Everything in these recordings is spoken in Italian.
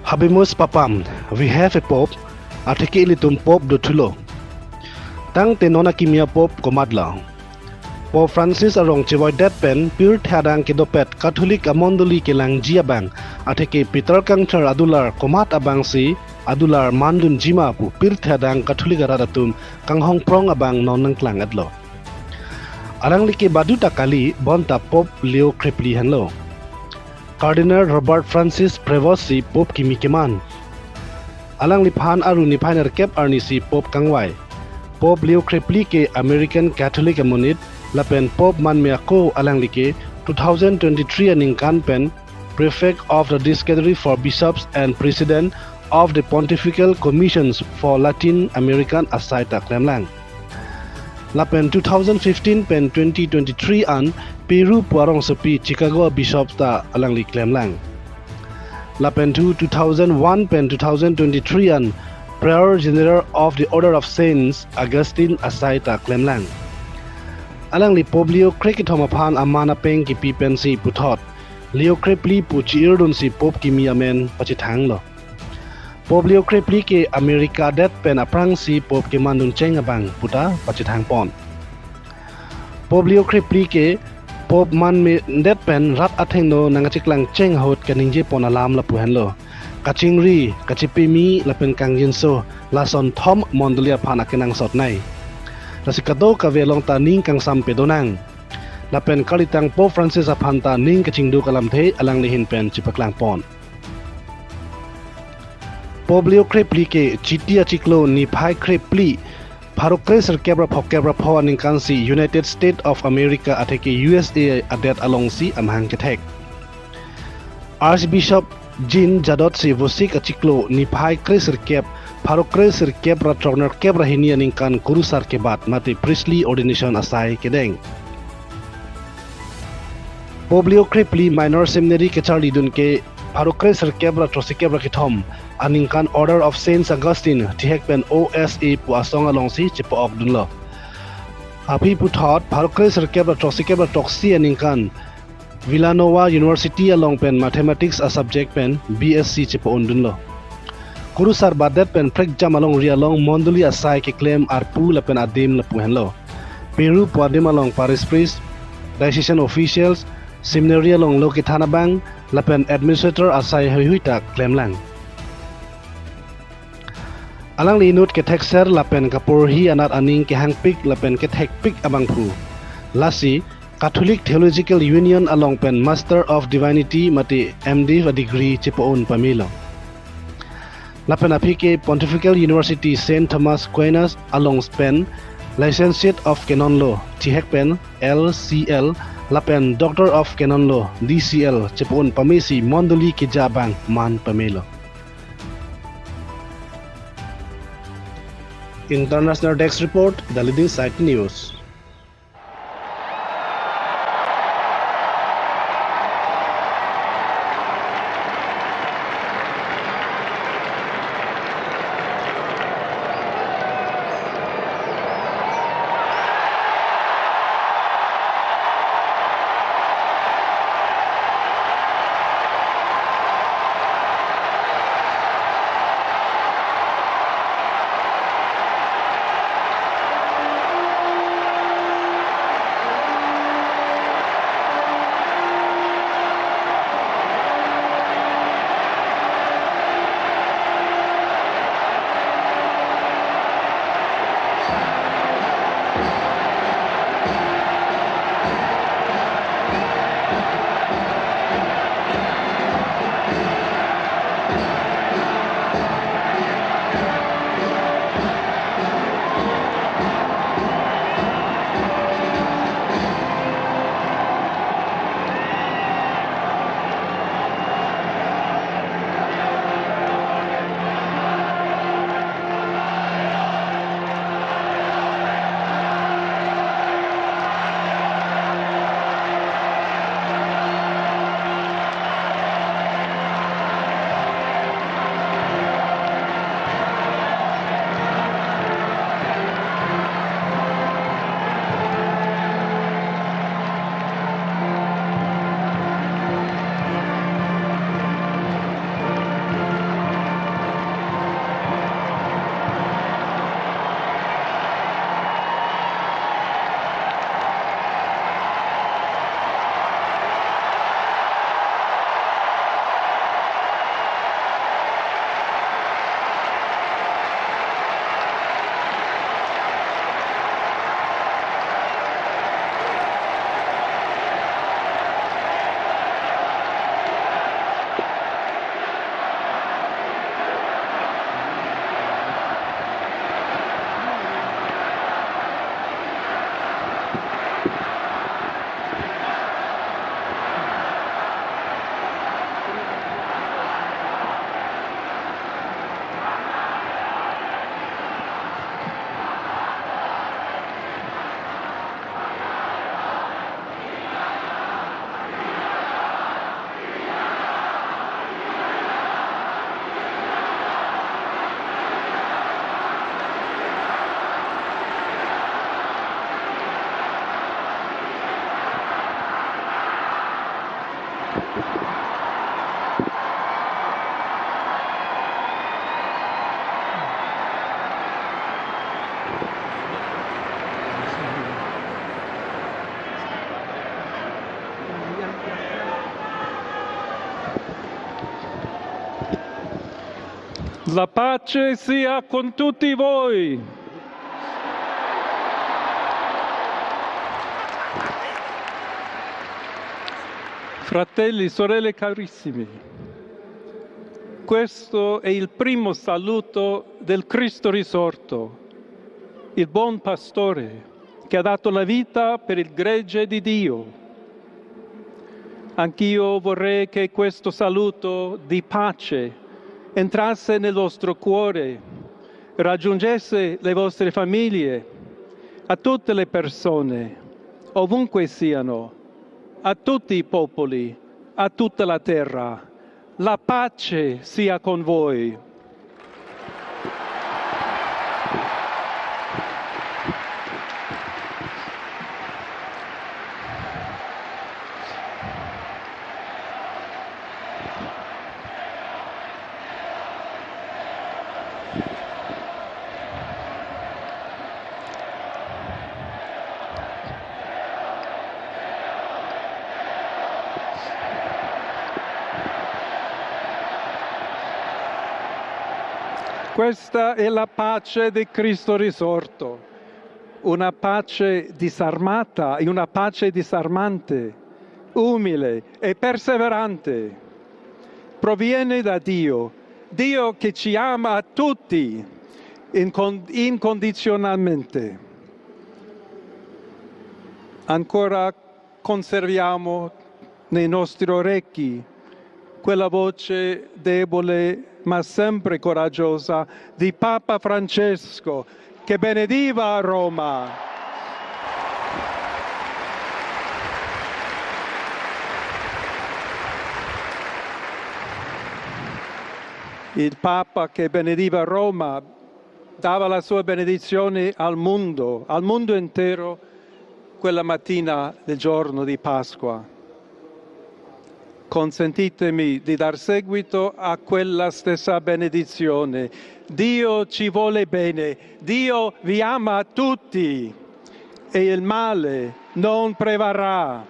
Habemus papam, we have a pope, ateke ilitum pope dotulo. Tang tenona kimia pope komadla. Pope Francis arong cewoy pen pure thadang kedopet Katolik amondoli kelang jiabang ateke Peter kangthar adular komat abang si adular mandun jima pu pure thadang Katolik aradatum kanghong prong abang nonang klang adlo. Arang like baduta kali bonta Pope Leo Krepli hanlo. Cardinal Robert Francis Prevost Pope Kimikeman. Alang liphan aru niphainer kep arnisi Pope Kangwai. Pope Leo Krepli ke American Catholic amonit lapen Pope Manmeako alang like 2023 aning pen Prefect of the Discatery for Bishops and President of the Pontifical Commissions for Latin American Asaita Klemlang. Lapen 2015 pen 2023 an Peru puarong sepi Chicago Bishops ta alang li Klemlang. Lapen 2001 pen 2023 an Prior General of the Order of Saints Augustine Asai ta Klemlang. Alang li Pope Leo Krepli thomapan amana peng ki pipen si puthot. Leo Krepli pu chiirdun si Pope Kimiamen pachithang lo. Pope Leo Krepli ke America det pen aprang si Pope Kimandun cheng abang puta pachithang pon. Pope Leo Krepli ke Pope man me det pen rat atheng no nangachiklang cheng hot kaningje pon alam la puhan lo. Kachingri kachipimi lapen kangjin so lason thom mondolia phana kenang sot nai. Rasikado kavelong ta ning kang sam pedonang. Lapen kalitang Pope Francis aphanta ning kachingdu kalam the alang lihin pen chipaklang pon. Pope Leo Krepli ke chitia chiklo ni phai Krepli Pharokre serkebra phokebra phawaning kansi United States of America ateke USA adet alongsi amhang ketek. Archbishop Jean Jadot si vosik achiklo ni phai kre serkeb Pharokre serkebra troner kebra hinia ning kan kurusar kebat mate priestly ordination asai kedeng. Pope Leo Krepli minor seminary ke charli dun ke Pharokre serkebra trosikebra kithom Aningkan Order of Saints Augustine Tihekpen OSA puasong alongsi cipo ogdunlo. Api puthot Pharokre serkebra trosikebra toksi aningkan Villanova University alongpen Mathematics a subject pen BSc cipo undunlo. Kurusar badet pen prek jam along rialong monduli asai ke claim arpu lapen adim lapuhenlo. Peru puadim along Paris priest, diocesan officials, seminary along Lokithanabang lapen administrator asai huita claim lang. Alang linut ke tekser lapen kapurhi anat aning ke hangpik lapen ke tekpik abang pu. Lasi Catholic Theological Union along pen Master of Divinity mati MD a degree cipoon pamilo. Lapen api ke Pontifical University St. Thomas Aquinas along pen Licentiate of Canon Law Tihek pen LCL lapen Doctor of Canon Law DCL cipoon pamisi mondoli ke jabang man pamilo. International Desk Report, the leading site news. La pace sia con tutti voi. Fratelli, sorelle carissimi, questo è il primo saluto del Cristo risorto, il buon pastore che ha dato la vita per il gregge di Dio. Anch'io vorrei che questo saluto di pace entrasse nel vostro cuore, raggiungesse le vostre famiglie, a tutte le persone, ovunque siano, a tutti i popoli, a tutta la terra. La pace sia con voi. Questa è la pace di Cristo risorto, una pace disarmata e una pace disarmante, umile e perseverante. Proviene da Dio, Dio che ci ama a tutti incondizionalmente. Ancora conserviamo nei nostri orecchi quella voce debole ma sempre coraggiosa di Papa Francesco che benediva Roma. Il Papa che benediva Roma dava la sua benedizione al mondo intero, quella mattina del giorno di Pasqua. Consentitemi di dar seguito a quella stessa benedizione. Dio ci vuole bene, Dio vi ama tutti e il male non prevarrà.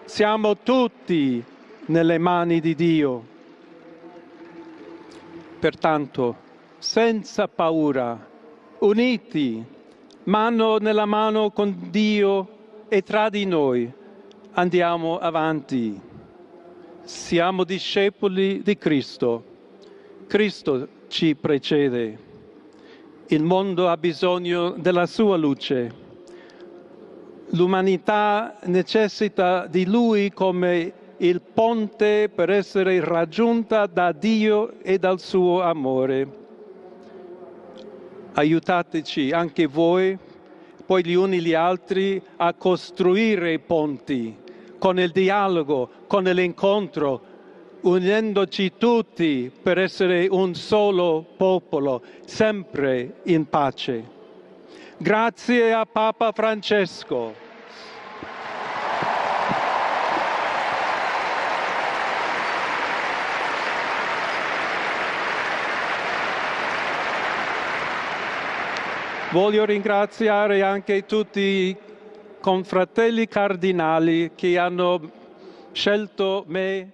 Siamo tutti nelle mani di Dio. Pertanto, senza paura, uniti, mano nella mano con Dio e tra di noi, andiamo avanti. Siamo discepoli di Cristo. Cristo ci precede. Il mondo ha bisogno della sua luce. L'umanità necessita di Lui come il ponte per essere raggiunta da Dio e dal suo amore. Aiutateci anche voi, poi gli uni gli altri, a costruire i ponti con il dialogo, con l'incontro, unendoci tutti per essere un solo popolo, sempre in pace. Grazie a Papa Francesco. Voglio ringraziare anche tutti i confratelli cardinali che hanno scelto me